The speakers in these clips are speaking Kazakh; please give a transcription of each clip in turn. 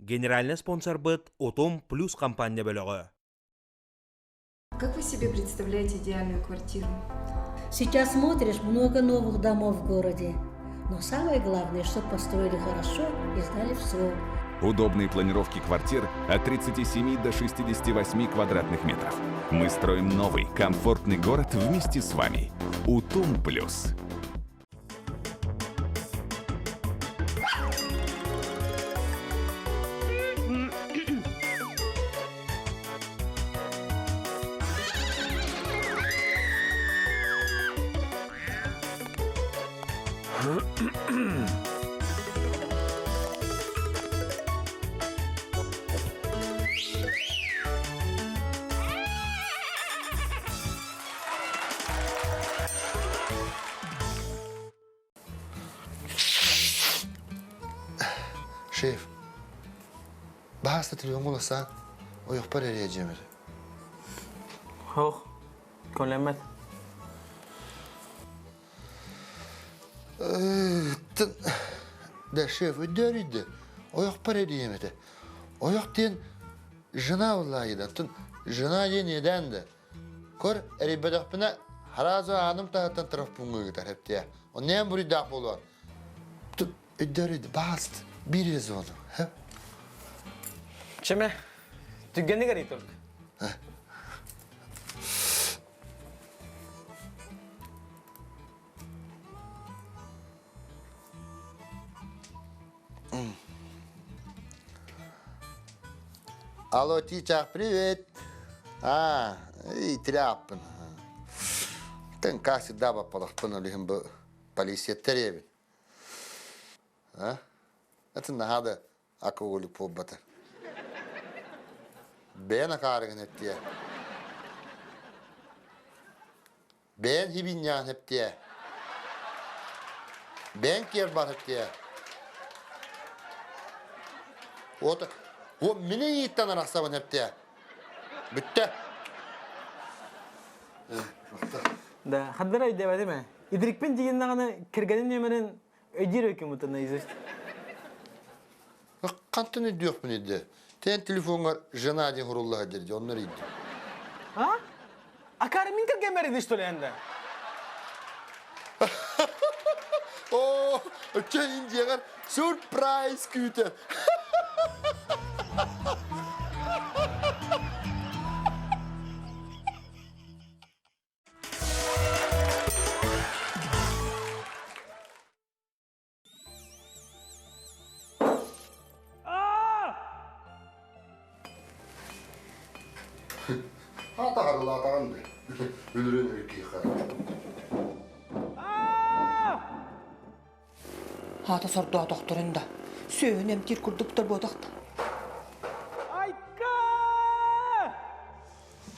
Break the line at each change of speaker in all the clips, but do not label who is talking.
Генеральный спонсор быт Утум Плюс компания бөлігі.
Как вы себе представляете идеальную квартиру?
Сейчас смотришь много новых домов в городе. Но самое главное, чтобы построили хорошо и сдали в срок.
Удобные планировки квартир от 37 до 68 квадратных метров. Мы строим новый, комфортный город вместе с вами. Утум Плюс.
Şef, bahasta telefon olasan, o yok para arayacağım.
Yok, konulmaz.
Da şef, öderiydi. O yok para arayacağım. O yok diyen, jına vallahi da. Jına diye neden de. Kor, eribedak bina, harazo hanım tahatan taraf bunga gider hep diye. O neyen buri dak bolu var. Öderiydi, bahasta. Bir yaz oldu.
Çeme, tüggenni gari turk.
Алло, Тичак, привет. И тряппен. Тен как всегда попалахпен, лихим бы полиция теребит. Это надо акулу побата. Ben akarın hep diye. Ben hibinyan hep diye. Ben kerbar hep diye. O mini yitten arasabın hep diye. Bitti.
Da, haddara iddia değil mi? İdrikpen diyen dağını kırganın yemenin ödür hükümetine izleşti.
Kantı ne diyor bu ne de? Ten telefonlar jana diye hurullaha derdi, onları iddi.
Ha? Akarı min kırgan beri dişti oleyende.
Oo, ötken inceğer surprise küte. Hata harıla atandı. Ölürün erkeği kadar.
Hata sorduğu doktorun da. Söğünem tir kurdup bu doktor.
Ayka!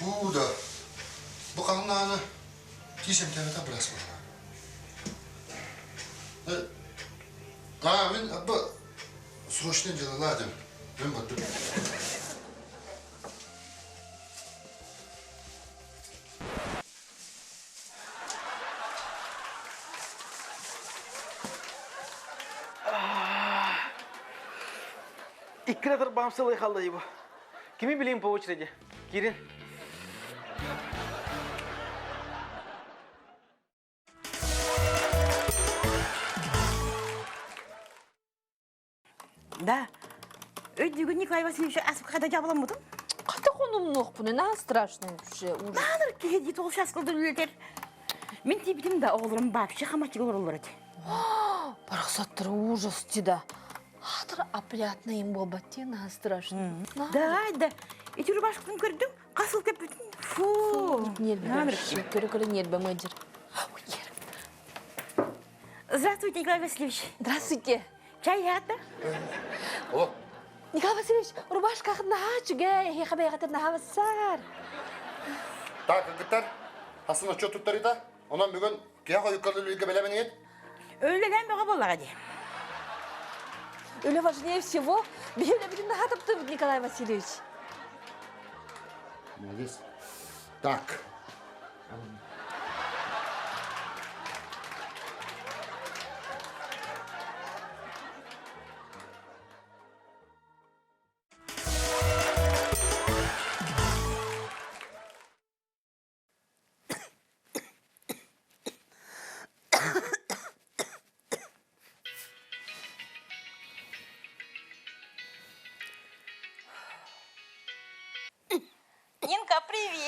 Bu da. Bu kanunlarını tisem tevete bırakma. Ben bu срочно делаладым. Ben battım.
İkkiradır bağımsızlığı kaldı bu. Kimi bileyim po очереди? Girin.
Да. Ödüğün Nikolay Vasilievич'e asıp kada jabılamadın.
Kata konumluq bu ne страшный вообще ужас.
Bağır ki hedi tol şaskıldır ülker. Men tibidim da oğlum вообще хамачыл olur edi.
Парахсаттыр ужас тида. Хатыр опрятный им болбатти на страшный.
Да. Эти рубашканы көрдüm, қасыл кеп бүтін. Фу.
Нербе. Көрі нербе мэджер.
Здравствуйте, Николай Васильевич.
Здравствуйте.
Чай ята?
О,
Николай Васильевич, рубашка на чуге, я хабаягатыр на хавасар.
так, gitler. Aslında çok tutları da. Ondan bugün kıyak yukarıda ülke belemen yet.
Öğleden bir kabalar hadi.
Öyle важнее всего, bir нахатыптыр Николай Васильевич.
Молодец. Так.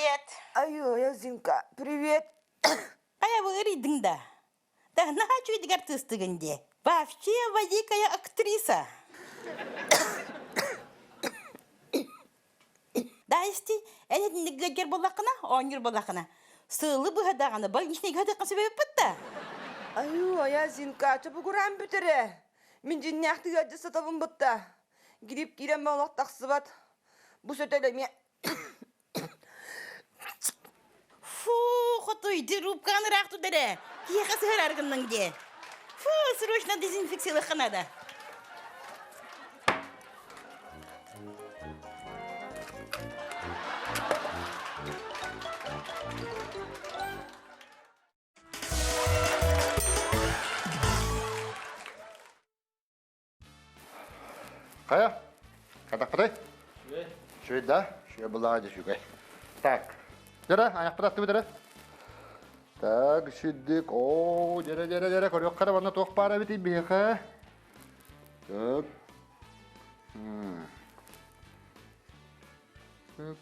привет.
Айо, я Зинка, привет.
Кая выйдың да? Да на хочу идти артистыгынде. Вообще великая актриса. Да исти, әнетінді гәгер болақына, оңыр болақына. Сылы бұғадағаны больничный ғадыққа себебі бітті.
Айо, я Зинка, чапы көрән бүтірі. Мен жинне ақтыға сатабын бұтта. Гирип кирем болақ тақсы бат. Бұ сөтелі мен...
Фу, құтойды рубқаны рақту дәрі. Кияқа сығыр арғынның де. Фу, срочно дезинфекциялы қанада.
Кая? Кадақ пытай? Шөй да? Шөй бұлағы шөй. Так. Жара, аяқ пытақты бітірі. Так, шүддік. О, жара. Көрек қара бана тоқ бара біті бейқа. Так. Так.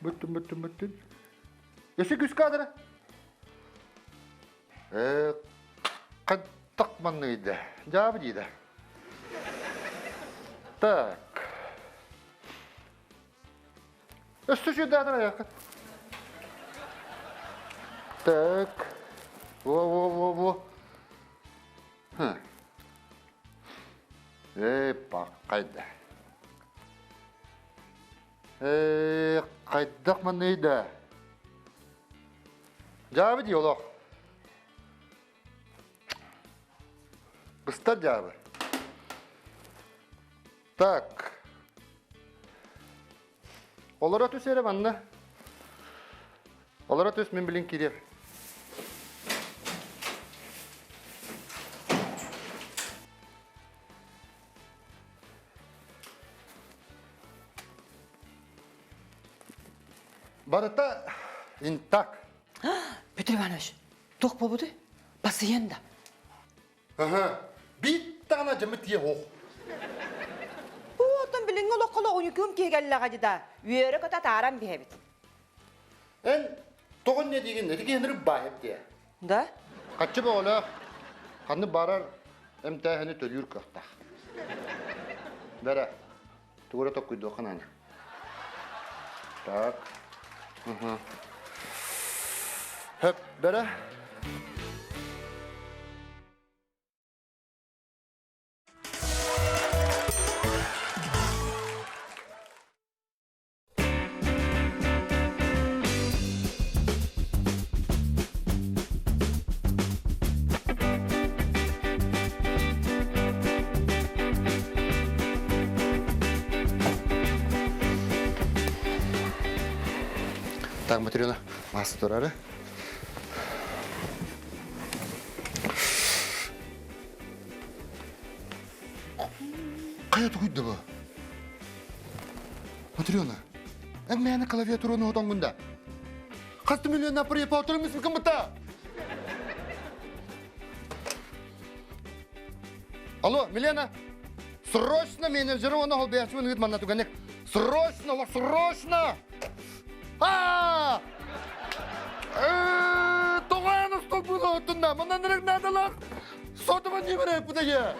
Бүттін. Есі күз қадыры? Қаттық манныйды. Жабы дейді. Так. Өсті жүйді адыр аяқы. Так. Во. Бақ, қайды. Қайдық манныйды. Жабы дей олақ. Қыстар жабы. Так. Олар өтіс әрі банна. Олар өтіс мен білін керер. Барыта интак.
Петр Иванович, тоқ болуды? Пациента.
Ага. Биттана жымыт е оқ.
Оттан біліңі олыққылы 12 кегелліға жида. Үйері көті тарам бейбіт.
Ән тоғын не деген, әдіге еніріп байып де.
Да?
Қатшы боғылы, қанды барар әмтәхіні төлір көқтақ. Бәрі, тұғыры тоқ көйді оқын аны. Так. Хөп, бәрі. Так, Матрена, масы тұрары. Қаяты көйді бұ? Матрена, әммәні клавиатураны отан күнда. Қасты миллион апыр епа отырымыз мүмкін бұта? Алло, Милена, срочно менеджері оны ол бәшімін үгіт манна түгенек. Срочно! Тоғайаны стол бұлы өттінда, мұндан нірек надалар. Сотыма не берек бұдайы.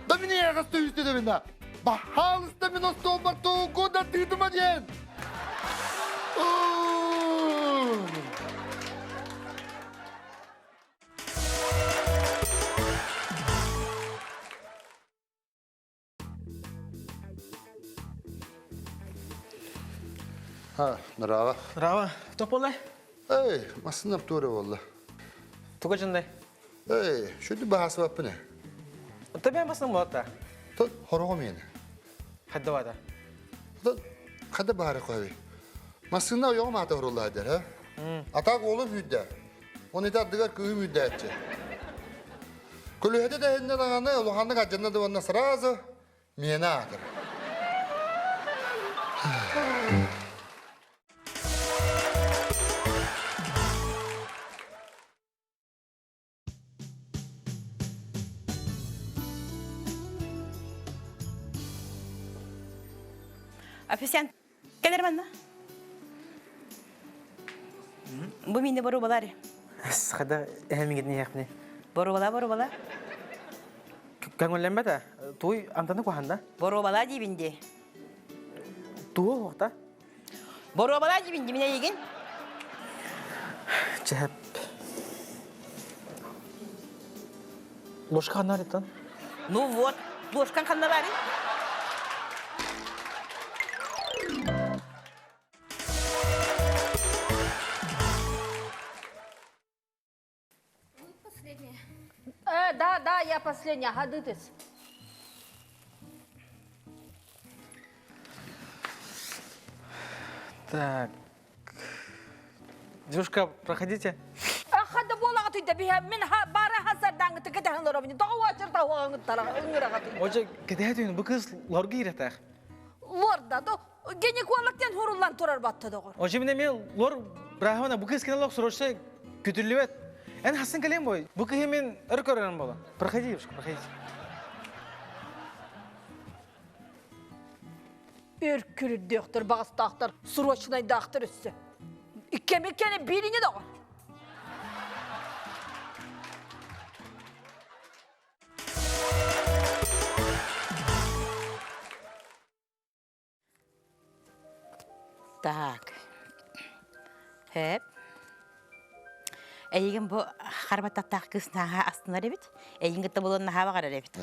Да мене яғасты үйістеді бенда. Бахалыста мен о стол бар тоғы көда түйдіма дейін. Нрава.
Рава, тоқ болай?
Масынап тұры олды.
Тұға жындай?
Шөді бағасы бап бұны.
Табиан басының болатта?
Тұн, хорығы мені.
Қадда бада?
Тұн, қадда бары қойы. Масына ұяғым аты ұрылы әдер, Атақ олып үйді. Оны етадығар көйім үйді әтчі. Көліхеті дәйінен ағаны, ұлғанның ажынна дұванна сыразы, мені атыр.
Официант, келер манна? Бу мине бору балары.
Хада әмигет не яқны.
Бору бала.
Кәңгөлләнбә дә, туй антаны куһанда.
Бору бала дибинде.
Туы вакта.
Бору бала дибинде мине еген.
Чәп. Ложка наритан.
Ну вот, ложкан каннабары.
Да, я последняя, ходитесь.
Так. Девушка, проходите.
Хада болага түйді бия, мен бары хазардан гыты кетахынлар обыны, дау ачырда оғаңыттара, ыңыраға түйді.
Оча, кедеһе түйін, бұл кыз лорга иретәк.
Лорда, гинекологтен хурулан турар батты доғыр.
Оча, мен лор брахмана, бұл кыз кені лох сұрошса күтірлі бәт. Ән хасын кәлем бой, бұл күйі мен өр көрерін бола. Проходи, девушка, проходите.
Өркүрі дөқтір, бағыстақтар, сұрочынай дақтыр үсі. Иккемеккені биліне доғыр.
Так. Hep. Эйген бу харбаттак кызнага астына ребит. Эйген гытта болонна хаба кара ребит.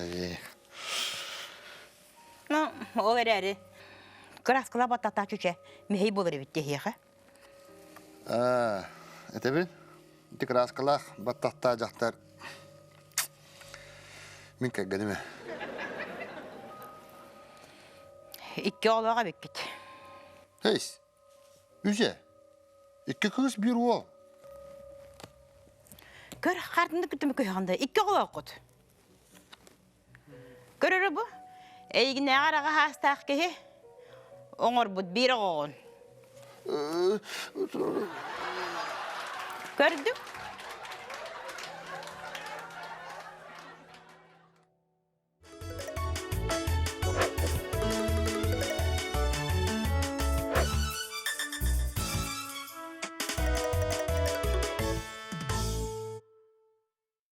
Ну, олере. Краскала баттак чуче. Мехей болор ребит техеха.
Это бин? Тик раскалах баттахта жақтар. Мен кәггәдеме?
Икки олага беккет.
Хейс, үзе, икки кыз bir ол.
Көр қартынды күтімі көйғанда, икки олага қот. Көрірі бұ? Эйген ағараға хастақ кеге, оңыр бұд бір оғын. Көрді?